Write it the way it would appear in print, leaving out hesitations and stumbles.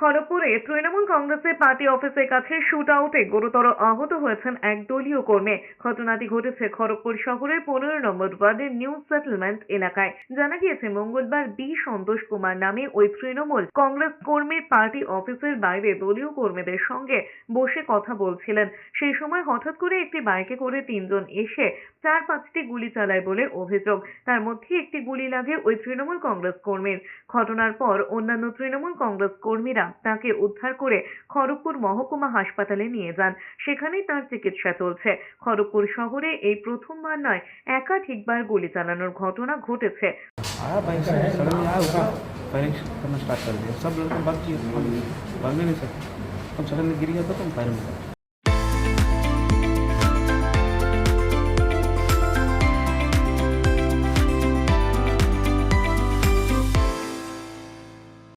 খড়গপুরে তৃণমূল কংগ্রেসের পার্টি অফিসের কাছে শুট আউটে গুরুতর আহত হয়েছেন এক দলীয় কর্মী। ঘটনাটি ঘটেছে খড়গপুর শহরের 15 নম্বর ওয়ার্ডের নিউ সেটেলমেন্ট এলাকায়। জানা গিয়েছে, মঙ্গলবার বি সন্তোষ কুমার নামে ওই তৃণমূল কংগ্রেস কর্মীর পার্টি অফিসের বাইরে দলীয় কর্মীদের সঙ্গে বসে কথা বলছিলেন। সেই সময় হঠাৎ করে একটি বাইকে করে 3 জন এসে 4-5টি গুলি চালায় বলে অভিযোগ। তার মধ্যে একটি গুলি লাগে ওই তৃণমূল কংগ্রেস কর্মীর। ঘটনার পর অন্যান্য তৃণমূল কংগ্রেস কর্মীরা তাকে উদ্ধার করে খড়গপুর মহকুমা হাসপাতালে নিয়ে যান। সেখানেই তার চিকিৎসা চলছে। খড়গপুর शहरे এই প্রথমবার নয়, একাধিকবার গুলি চালানোর ঘটনা ঘটেছে। आया बाइक से सडनली आया उठा फायरिंग करना स्टार्ट कर दिया। सब लड़के भाग गए, भागने नहीं सकते। हम सडनली गिर गया तो फायरिंग